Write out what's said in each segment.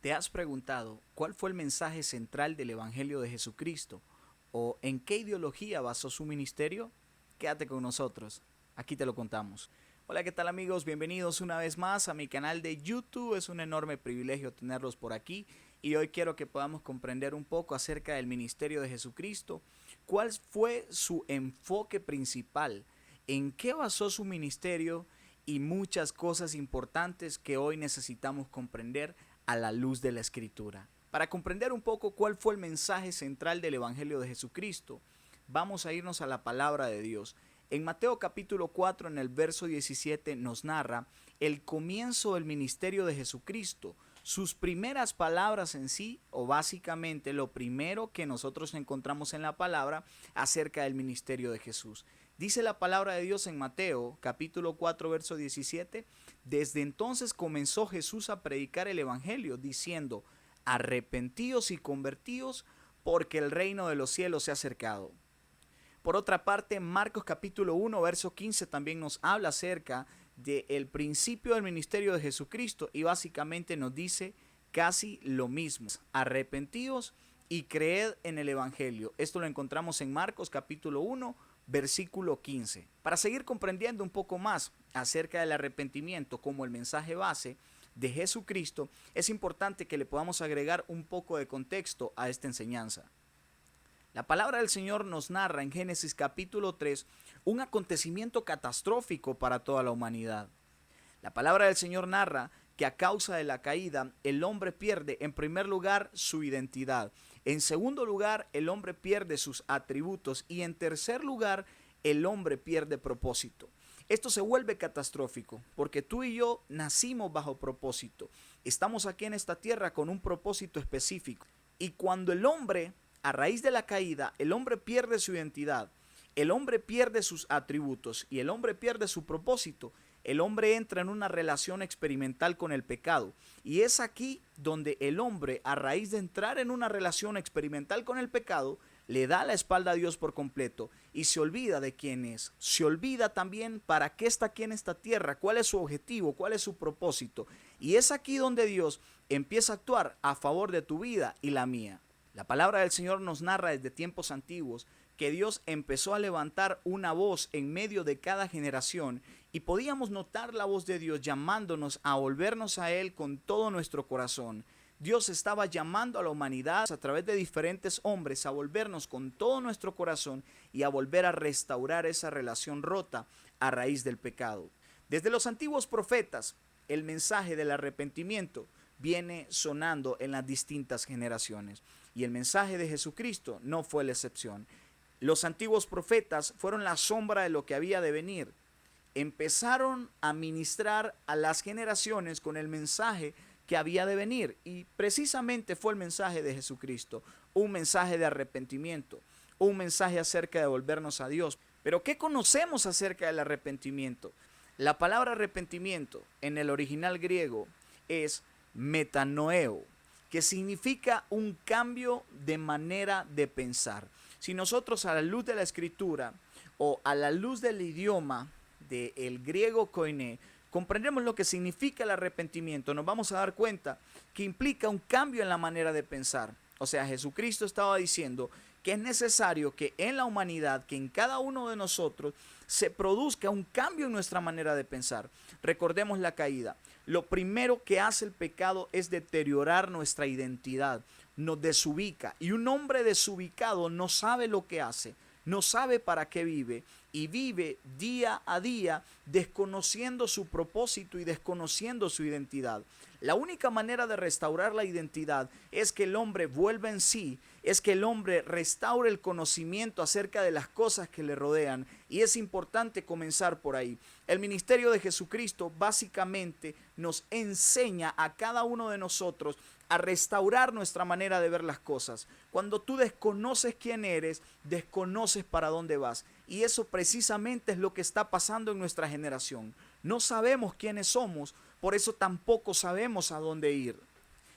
¿Te has preguntado cuál fue el mensaje central del Evangelio de Jesucristo? ¿O en qué ideología basó su ministerio? Quédate con nosotros, aquí te lo contamos. Hola, ¿qué tal amigos? Bienvenidos una vez más a mi canal de YouTube. Es un enorme privilegio tenerlos por aquí y hoy quiero que podamos comprender un poco acerca del ministerio de Jesucristo. ¿Cuál fue su enfoque principal? ¿En qué basó su ministerio? Y muchas cosas importantes que hoy necesitamos comprender a la luz de la Escritura. Para comprender un poco cuál fue el mensaje central del Evangelio de Jesucristo, vamos a irnos a la palabra de Dios. En Mateo capítulo 4, en el verso 17, nos narra el comienzo del ministerio de Jesucristo. Sus primeras palabras en sí, o básicamente lo primero que nosotros encontramos en la palabra acerca del ministerio de Jesús. Dice la palabra de Dios en Mateo capítulo 4 verso 17, desde entonces comenzó Jesús a predicar el evangelio diciendo, arrepentíos y convertíos porque el reino de los cielos se ha acercado. Por otra parte, Marcos capítulo 1 verso 15 también nos habla acerca del principio del ministerio de Jesucristo y básicamente nos dice casi lo mismo, arrepentíos y creed en el evangelio. Esto lo encontramos en Marcos capítulo 1 versículo 15. Para seguir comprendiendo un poco más acerca del arrepentimiento como el mensaje base de Jesucristo, es importante que le podamos agregar un poco de contexto a esta enseñanza. La palabra del Señor nos narra en Génesis capítulo 3 un acontecimiento catastrófico para toda la humanidad. La palabra del Señor narra que a causa de la caída el hombre pierde en primer lugar su identidad, en segundo lugar el hombre pierde sus atributos y en tercer lugar el hombre pierde propósito. Esto se vuelve catastrófico porque tú y yo nacimos bajo propósito. Estamos aquí en esta tierra con un propósito específico y cuando el hombre, a raíz de la caída, el hombre pierde su identidad, el hombre pierde sus atributos y el hombre pierde su propósito, el hombre entra en una relación experimental con el pecado. Y es aquí donde el hombre, a raíz de entrar en una relación experimental con el pecado, le da la espalda a Dios por completo y se olvida de quién es. Se olvida también para qué está aquí en esta tierra, cuál es su objetivo, cuál es su propósito. Y es aquí donde Dios empieza a actuar a favor de tu vida y la mía. La palabra del Señor nos narra desde tiempos antiguos que Dios empezó a levantar una voz en medio de cada generación y podíamos notar la voz de Dios llamándonos a volvernos a Él con todo nuestro corazón. Dios estaba llamando a la humanidad a través de diferentes hombres a volvernos con todo nuestro corazón y a volver a restaurar esa relación rota a raíz del pecado. Desde los antiguos profetas, el mensaje del arrepentimiento viene sonando en las distintas generaciones y el mensaje de Jesucristo no fue la excepción. Los antiguos profetas fueron la sombra de lo que había de venir. Empezaron a ministrar a las generaciones con el mensaje que había de venir y precisamente fue el mensaje de Jesucristo, un mensaje de arrepentimiento, un mensaje acerca de volvernos a Dios. Pero ¿qué conocemos acerca del arrepentimiento? La palabra arrepentimiento en el original griego es metanoeo, que significa un cambio de manera de pensar. Si nosotros a la luz de la escritura o a la luz del idioma del griego koiné comprendemos lo que significa el arrepentimiento, nos vamos a dar cuenta que implica un cambio en la manera de pensar. O sea, Jesucristo estaba diciendo que es necesario que en la humanidad, que en cada uno de nosotros se produzca un cambio en nuestra manera de pensar. Recordemos la caída. Lo primero que hace el pecado es deteriorar nuestra identidad, nos desubica y un hombre desubicado no sabe lo que hace, no sabe para qué vive y vive día a día desconociendo su propósito y desconociendo su identidad. La única manera de restaurar la identidad es que el hombre vuelva en sí, es que el hombre restaure el conocimiento acerca de las cosas que le rodean y es importante comenzar por ahí. El ministerio de Jesucristo básicamente nos enseña a cada uno de nosotros a restaurar nuestra manera de ver las cosas. Cuando tú desconoces quién eres, desconoces para dónde vas. Y eso precisamente es lo que está pasando en nuestra generación. No sabemos quiénes somos, por eso tampoco sabemos a dónde ir.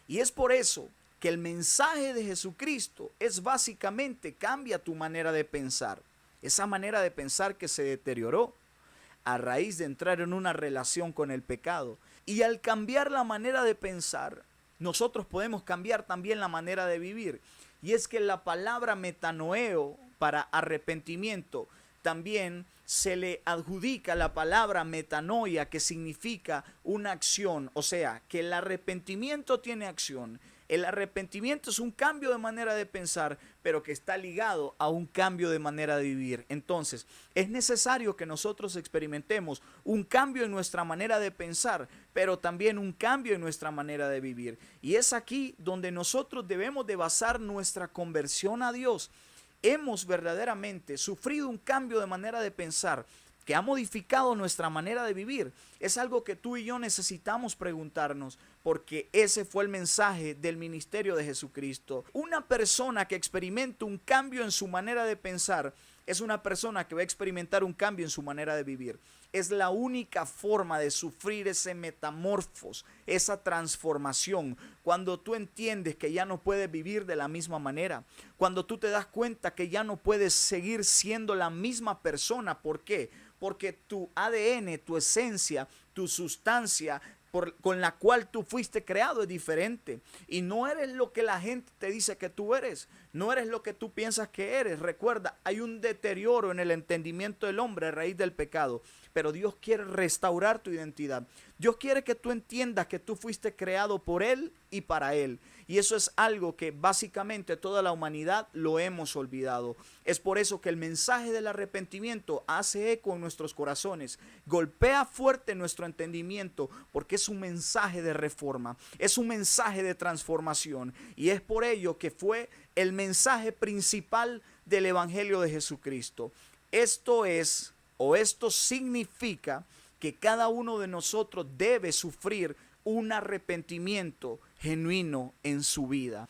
Y es por eso que el mensaje de Jesucristo es básicamente cambia tu manera de pensar. Esa manera de pensar que se deterioró a raíz de entrar en una relación con el pecado. Y al cambiar la manera de pensar, nosotros podemos cambiar también la manera de vivir. Y es que la palabra metanoeo para arrepentimiento también se le adjudica la palabra metanoia, que significa una acción. O sea, que el arrepentimiento tiene acción. El arrepentimiento es un cambio de manera de pensar, pero que está ligado a un cambio de manera de vivir. Entonces, es necesario que nosotros experimentemos un cambio en nuestra manera de pensar, pero también un cambio en nuestra manera de vivir. Y es aquí donde nosotros debemos de basar nuestra conversión a Dios. Hemos verdaderamente sufrido un cambio de manera de pensar que ha modificado nuestra manera de vivir. Es algo que tú y yo necesitamos preguntarnos, porque ese fue el mensaje del ministerio de Jesucristo. Una persona que experimenta un cambio en su manera de pensar es una persona que va a experimentar un cambio en su manera de vivir. Es la única forma de sufrir ese metamorfos, esa transformación. Cuando tú entiendes que ya no puedes vivir de la misma manera. Cuando tú te das cuenta que ya no puedes seguir siendo la misma persona. ¿Por qué? Porque tu ADN, tu esencia, tu sustancia con la cual tú fuiste creado es diferente. Y no eres lo que la gente te dice que tú eres. No eres lo que tú piensas que eres. Recuerda, hay un deterioro en el entendimiento del hombre a raíz del pecado. Pero Dios quiere restaurar tu identidad. Dios quiere que tú entiendas que tú fuiste creado por Él y para Él. Y eso es algo que básicamente toda la humanidad lo hemos olvidado. Es por eso que el mensaje del arrepentimiento hace eco en nuestros corazones. Golpea fuerte nuestro entendimiento, porque es un mensaje de reforma. Es un mensaje de transformación. Y es por ello que fue el mensaje principal del Evangelio de Jesucristo. Esto es, o esto significa, que cada uno de nosotros debe sufrir un arrepentimiento genuino en su vida.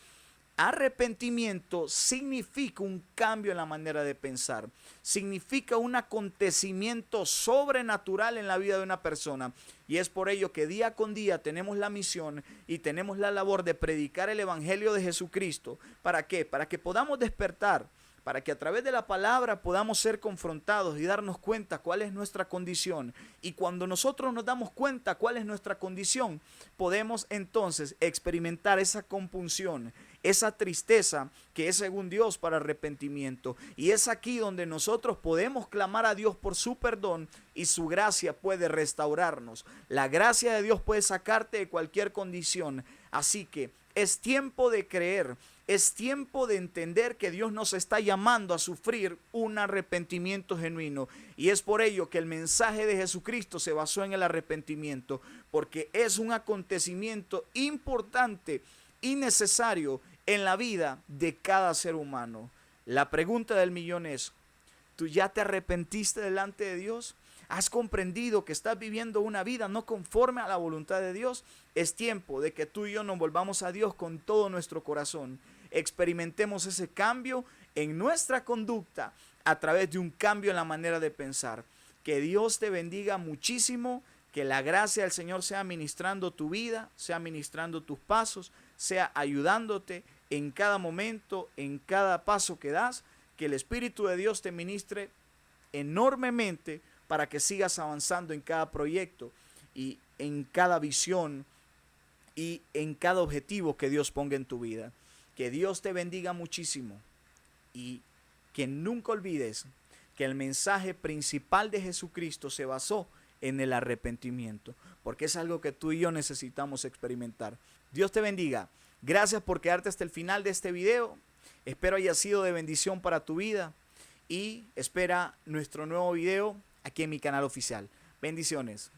Arrepentimiento significa un cambio en la manera de pensar, significa un acontecimiento sobrenatural en la vida de una persona, y es por ello que día con día tenemos la misión y tenemos la labor de predicar el Evangelio de Jesucristo. ¿Para qué? Para que podamos despertar, para que a través de la palabra podamos ser confrontados y darnos cuenta cuál es nuestra condición. Y cuando nosotros nos damos cuenta cuál es nuestra condición, podemos entonces experimentar esa compunción, esa tristeza que es según Dios para arrepentimiento. Y es aquí donde nosotros podemos clamar a Dios por su perdón y su gracia puede restaurarnos. La gracia de Dios puede sacarte de cualquier condición. Así que es tiempo de creer. Es tiempo de entender que Dios nos está llamando a sufrir un arrepentimiento genuino. Y es por ello que el mensaje de Jesucristo se basó en el arrepentimiento, porque es un acontecimiento importante y necesario en la vida de cada ser humano. La pregunta del millón es, ¿tú ya te arrepentiste delante de Dios? ¿Has comprendido que estás viviendo una vida no conforme a la voluntad de Dios? Es tiempo de que tú y yo nos volvamos a Dios con todo nuestro corazón. Experimentemos ese cambio en nuestra conducta a través de un cambio en la manera de pensar. Que Dios te bendiga muchísimo, que la gracia del Señor sea ministrando tu vida, sea ministrando tus pasos, sea ayudándote en cada momento, en cada paso que das, que el Espíritu de Dios te ministre enormemente para que sigas avanzando en cada proyecto y en cada visión y en cada objetivo que Dios ponga en tu vida. Que Dios te bendiga muchísimo y que nunca olvides que el mensaje principal de Jesucristo se basó en el arrepentimiento, porque es algo que tú y yo necesitamos experimentar. Dios te bendiga. Gracias por quedarte hasta el final de este video. Espero haya sido de bendición para tu vida y espera nuestro nuevo video aquí en mi canal oficial. Bendiciones.